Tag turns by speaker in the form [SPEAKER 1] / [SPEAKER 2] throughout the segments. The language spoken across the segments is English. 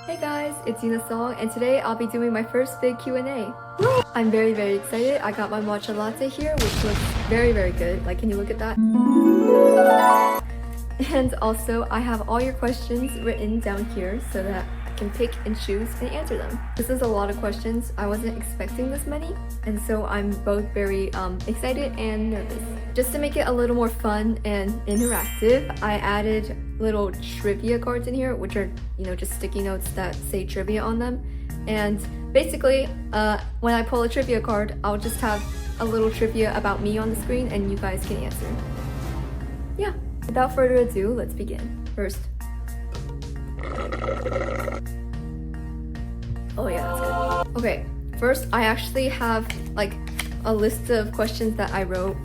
[SPEAKER 1] Hey guys, it's Yuna Song, and today I'll be doing my first big Q&A. I'm very excited. I got my matcha latte here, which looks very good. Like, can you look at that? And also, I have all your questions written down here so that I can pick and choose and answer them. This is a lot of questions. I wasn't expecting this many, and so I'm both very excited and nervous. Just to make it a little more fun and interactive, I added little trivia cards in here, which are, just sticky notes that say trivia on them. And basically, when I pull a trivia card, I'll just have a little trivia about me on the screen and you guys can answer. Yeah, without further ado, let's begin. First. Oh yeah, that's good. Okay, first I actually have like a list of questions that I wrote,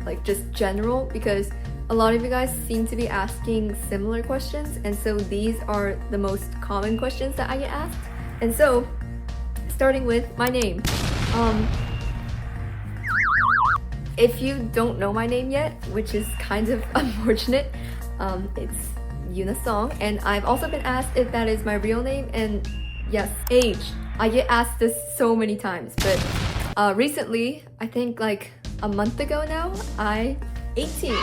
[SPEAKER 1] like just general, because a lot of you guys seem to be asking similar questions, and so these are the most common questions that I get asked. And so, starting with my name. If you don't know my name yet, which is kind of unfortunate, it's Yuna Song, and I've also been asked if that is my real name, and yes, age. I get asked this so many times, but recently, I think like a month ago now, I'm 18.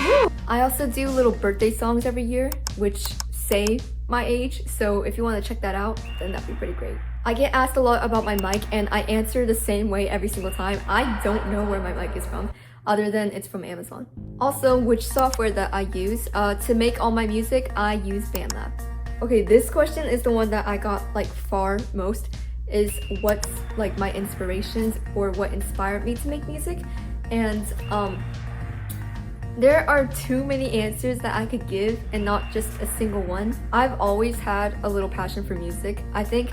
[SPEAKER 1] Woo! I also do little birthday songs every year, which say my age, so if you want to check that out, then that'd be pretty great. I get asked a lot about my mic, and I answer the same way every single time. I don't know where my mic is from, other than it's from Amazon. Also, which software that I use. To make all my music, I use BandLab. Okay, this question is the one that I got like far most, is what's like my inspirations or what inspired me to make music. And there are too many answers that I could give and not just a single one. I've always had a little passion for music. I think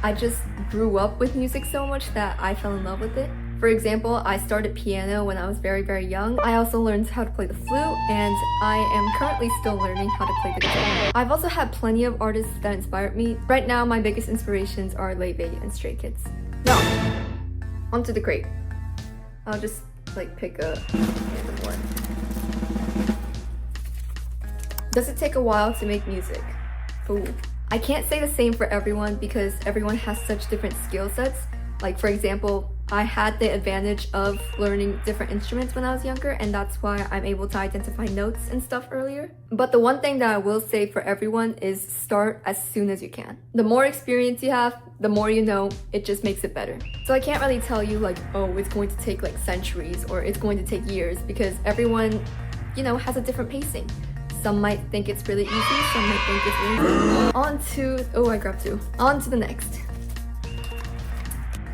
[SPEAKER 1] I just grew up with music so much that I fell in love with it. For example, I started piano when I was very young. I also learned how to play the flute, and I am currently still learning how to play the guitar. I've also had plenty of artists that inspired me. Right now, my biggest inspirations are Leve and Stray Kids. Now, onto the crate. I'll just like pick a random one. Does it take a while to make music? Ooh. I can't say the same for everyone because everyone has such different skill sets. Like, for example, I had the advantage of learning different instruments when I was younger, and that's why I'm able to identify notes and stuff earlier. But the one thing that I will say for everyone is start as soon as you can. The more experience you have, the more you know, it just makes it better. So I can't really tell you like, oh, it's going to take like centuries or it's going to take years, because everyone, has a different pacing. Some might think it's really easy, some might think it's really easy. I grabbed two. On to the next.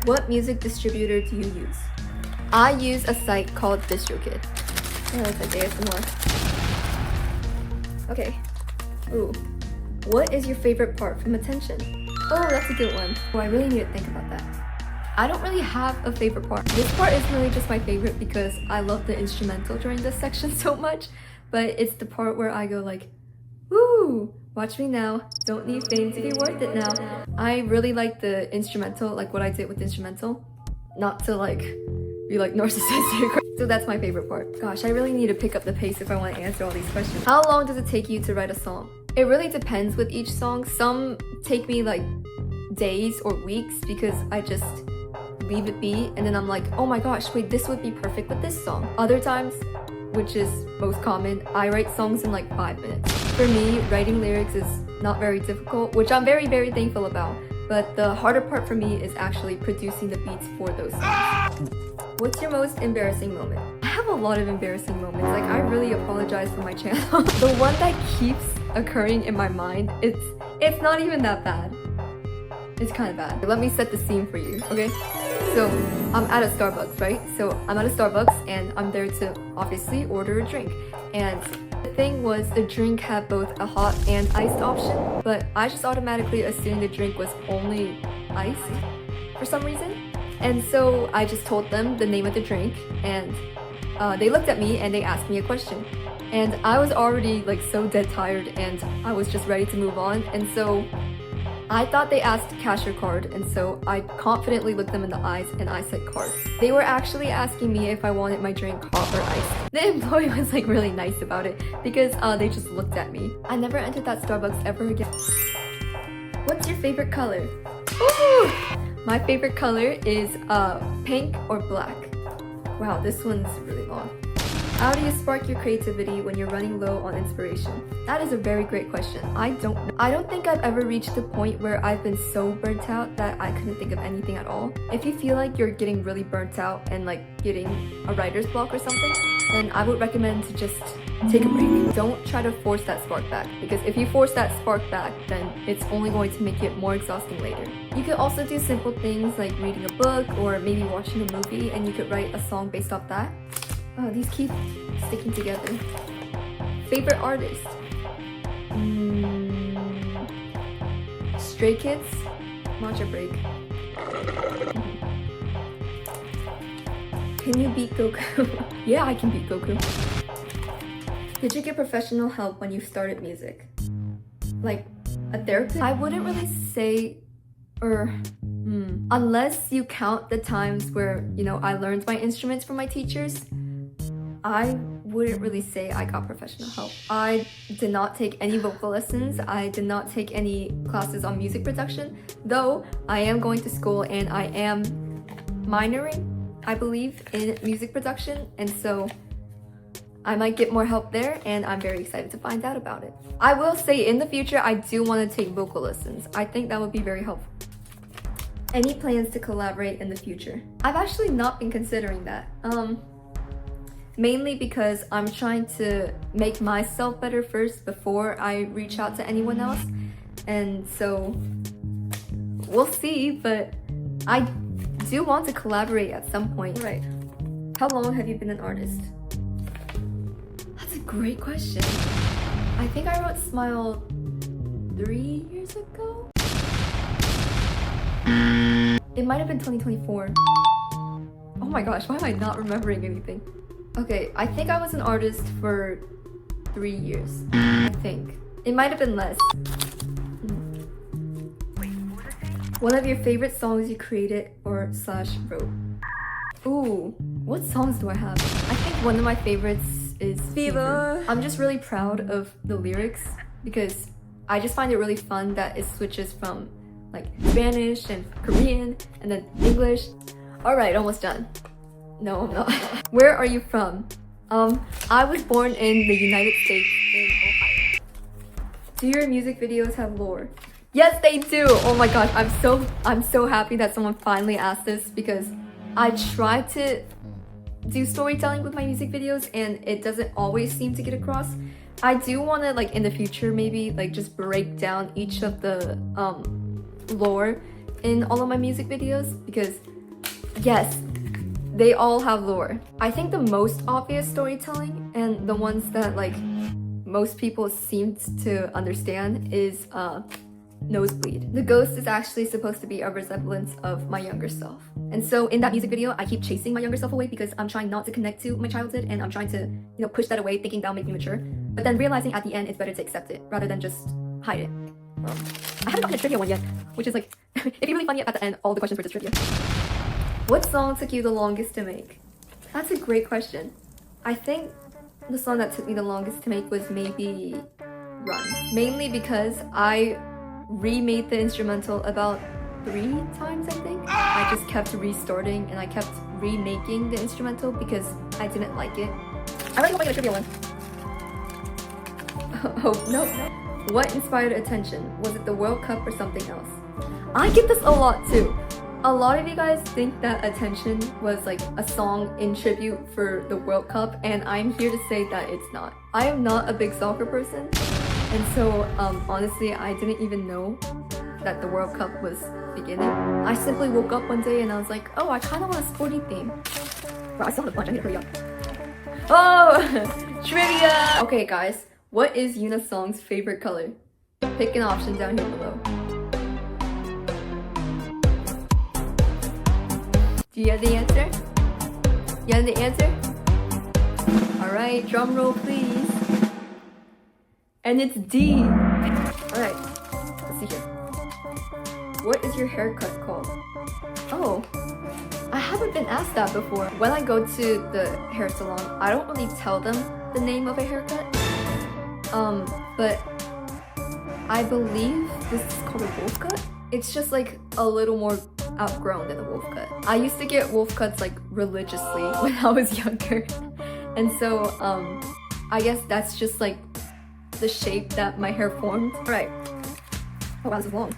[SPEAKER 1] What music distributor do you use? I use a site called DistroKid. Oh, that's like ASMR. Okay. Ooh. What is your favorite part from Attention? Oh, that's a good one. Oh, I really need to think about that. I don't really have a favorite part. This part is really just my favorite because I love the instrumental during this section so much. But it's the part where I go like, woo, watch me now, don't need fame to be worth it now. I really like the instrumental, like what I did with the instrumental. Not to like, be like narcissistic. So that's my favorite part. Gosh, I really need to pick up the pace if I want to answer all these questions. How long does it take you to write a song? It really depends with each song. Some take me like days or weeks because I just leave it be, and then I'm like, oh my gosh, wait, this would be perfect with this song. Other times, which is most common, I write songs in like 5 minutes. For me, writing lyrics is not very difficult, which I'm very thankful about. But the harder part for me is actually producing the beats for those songs. What's your most embarrassing moment? I have a lot of embarrassing moments. Like, I really apologize for my channel. The one that keeps occurring in my mind, it's not even that bad. It's kind of bad. Let me set the scene for you, okay? So, I'm at a Starbucks, right? So, I'm at a Starbucks and I'm there to obviously order a drink. And the thing was, the drink had both a hot and iced option, but I just automatically assumed the drink was only iced for some reason. And so, I just told them the name of the drink, and they looked at me and they asked me a question. And I was already like so dead tired and I was just ready to move on. And so, I thought they asked cash or card, and so I confidently looked them in the eyes and I said card. They were actually asking me if I wanted my drink hot or iced. The employee was like really nice about it because they just looked at me. I never entered that Starbucks ever again. favorite color? Ooh! My favorite color is pink or black. Wow, this one's really long. How do you spark your creativity when you're running low on inspiration? That is a very great question. I don't think I've ever reached the point where I've been so burnt out that I couldn't think of anything at all. If you feel like you're getting really burnt out and like getting a writer's block or something, then I would recommend to just take a break. Don't try to force that spark back, because if you force that spark back, then it's only going to make it more exhausting later. You could also do simple things like reading a book or maybe watching a movie, and you could write a song based off that. Oh, these keep sticking together. Favorite artist? Stray Kids? Matcha Break. Can you beat Goku? Yeah, I can beat Goku. Did you get professional help when you started music? Like a therapist? I wouldn't really say, unless you count the times where, you know, I learned my instruments from my teachers, I wouldn't really say I got professional help. I did not take any vocal lessons. I did not take any classes on music production, though I am going to school and I am minoring, I believe, in music production, and so I might get more help there, and I'm very excited to find out about it. I will say in the future, I do want to take vocal lessons. I think that would be very helpful. Any plans to collaborate in the future? I've actually not been considering that. Mainly because I'm trying to make myself better first before I reach out to anyone else. And so we'll see, but I do want to collaborate at some point. Right. How long have you been an artist? That's a great question. I think I wrote Smile 3 years ago? It might have been 2024. Oh my gosh, why am I not remembering anything? Okay, I think I was an artist for 3 years. I think. It might have been less. One of your favorite songs you created or / wrote? Ooh, what songs do I have? I think one of my favorites is Fever. I'm just really proud of the lyrics because I just find it really fun that it switches from like Spanish and Korean and then English. Alright, almost done. No, I'm not. Where are you from? I was born in the United States in Ohio. Do your music videos have lore? Yes, they do! Oh my gosh, I'm so happy that someone finally asked this because I try to do storytelling with my music videos and it doesn't always seem to get across. I do want to, like, in the future maybe like just break down each of the lore in all of my music videos because yes, they all have lore. I think the most obvious storytelling and the ones that like most people seem to understand is Nosebleed. The ghost is actually supposed to be a resemblance of my younger self. And so in that music video, I keep chasing my younger self away because I'm trying not to connect to my childhood and I'm trying to, you know, push that away thinking that'll make me mature. But then realizing at the end it's better to accept it rather than just hide it. I haven't gotten a trivia one yet, which is like, it'd be really funny at the end, all the questions were just trivia. What song took you the longest to make? That's a great question. I think the song that took me the longest to make was maybe Run. Mainly because I remade the instrumental about 3 times, I think. I just kept restarting and I kept remaking the instrumental because I didn't like it. I really hope I get a trivia one. Oh, no. What inspired attention? Was it the World Cup or something else? I get this a lot too. A lot of you guys think that Attention was like a song in tribute for the World Cup, and I'm here to say that it's not. I am not a big soccer person, and so honestly, I didn't even know that the World Cup was beginning. I simply woke up one day and I was like, oh, I kind of want a sporty theme. Bro, I still have a bunch, I need to hurry up. Oh, trivia! Okay guys, what is Yuna Song's favorite color? Pick an option down here below. Do you have the answer? You have the answer? Alright, drum roll please. And it's D. Alright, let's see here. What is your haircut called? Oh, I haven't been asked that before. When I go to the hair salon, I don't really tell them the name of a haircut. But I believe this is called a wolf cut. it's just like a little more outgrown than a wolf cut. I used to get wolf cuts like religiously when I was younger. And so I guess that's just like the shape that my hair formed. Right. Oh wow, this is long.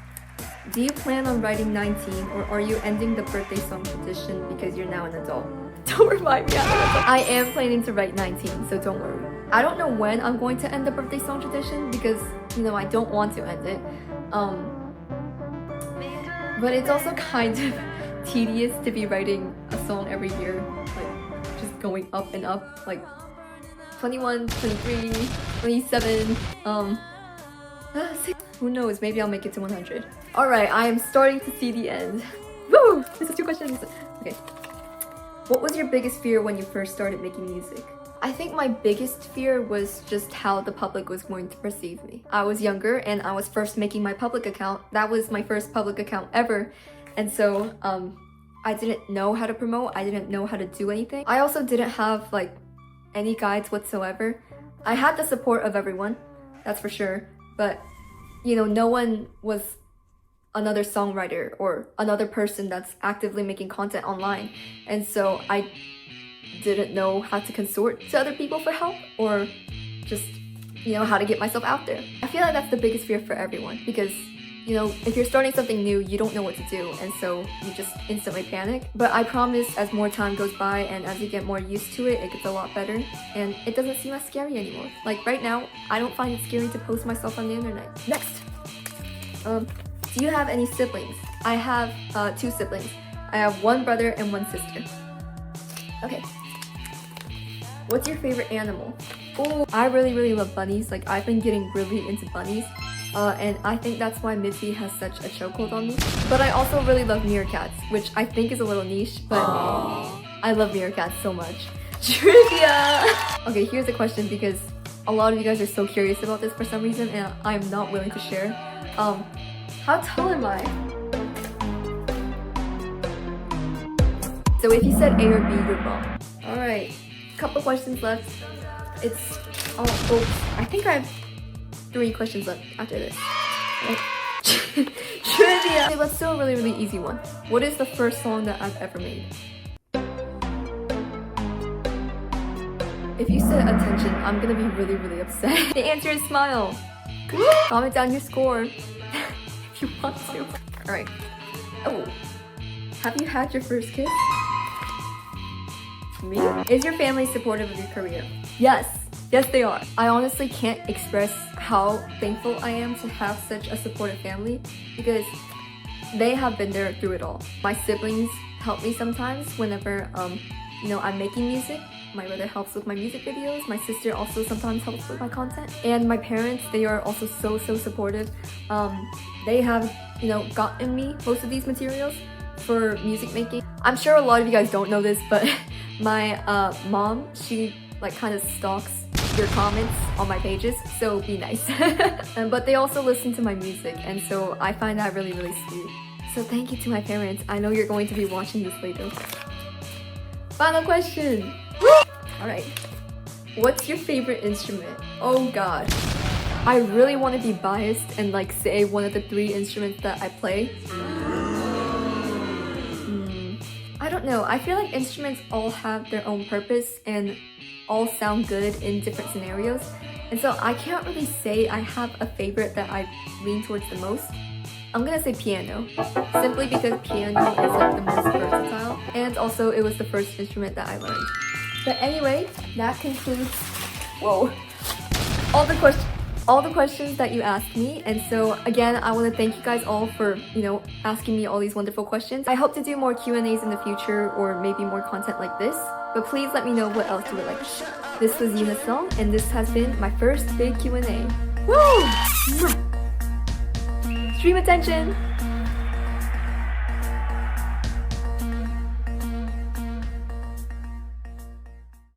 [SPEAKER 1] Do you plan on writing 19 or are you ending the birthday song tradition because you're now an adult? Don't remind me. I am planning to write 19, so don't worry. I don't know when I'm going to end the birthday song tradition because, you know, I don't want to end it. But it's also kind of tedious to be writing a song every year, like just going up and up, like 21, 23, 27, who knows, maybe I'll make it to 100. Alright, I am starting to see the end. Woo! This is 2 questions. Okay. What was your biggest fear when you first started making music? I think my biggest fear was just how the public was going to perceive me. I was younger and I was first making my public account. That was my first public account ever. And so I didn't know how to promote. I didn't know how to do anything. I also didn't have like any guides whatsoever. I had the support of everyone, that's for sure. But you know, no one was another songwriter or another person that's actively making content online. And so I didn't know how to consort to other people for help or just, you know, how to get myself out there. I feel like that's the biggest fear for everyone because, you know, if you're starting something new, you don't know what to do, and so you just instantly panic. But I promise as more time goes by and as you get more used to it, it gets a lot better and it doesn't seem as scary anymore. Like right now, I don't find it scary to post myself on the internet. Next! Do you have any siblings? I have 2 siblings. I have 1 brother and 1 sister. Okay. What's your favorite animal? Oh, I really love bunnies. Like I've been getting really into bunnies. And I think that's why Mitzi has such a chokehold on me. But I also really love meerkats, which I think is a little niche, but I love meerkats so much. Trivia! Okay, here's a question because a lot of you guys are so curious about this for some reason and I'm not willing to share. How tall am I? So if you said A or B, you're wrong. Alright, couple questions left. It's, I think I have 3 questions left after this. Trivia! Okay, let's do a really easy one. What is the first song that I've ever made? If you said attention, I'm gonna be really upset. The answer is smile. Comment down your score if you want to. Alright. Oh. Have you had your first kiss? Me? Is your family supportive of your career? Yes. Yes, they are. I honestly can't express how thankful I am to have such a supportive family because they have been there through it all. My siblings help me sometimes whenever, you know, I'm making music. My brother helps with my music videos. My sister also sometimes helps with my content. And my parents, they are also so supportive. They have, you know, gotten me most of these materials for music making. I'm sure a lot of you guys don't know this, but my mom, she like kind of stalks your comments on my pages, so be nice. But they also listen to my music, and so I find that really sweet. So thank you to my parents. I know you're going to be watching this later. Final question! Alright. What's your favorite instrument? Oh god. I really want to be biased and like say one of the 3 instruments that I play. I don't know. I feel like instruments all have their own purpose and all sound good in different scenarios. And so I can't really say I have a favorite that I lean towards the most. I'm gonna say piano, simply because piano is like the most versatile, and also it was the first instrument that I learned. But anyway, that concludes, all the questions that you asked me. And so again, I want to thank you guys all for, you know, asking me all these wonderful questions. I hope to do more Q&As in the future or maybe more content like this, but please let me know what else you would like to see. This was Yuna Song, and this has been my first big Q&A. Woo! Stream attention!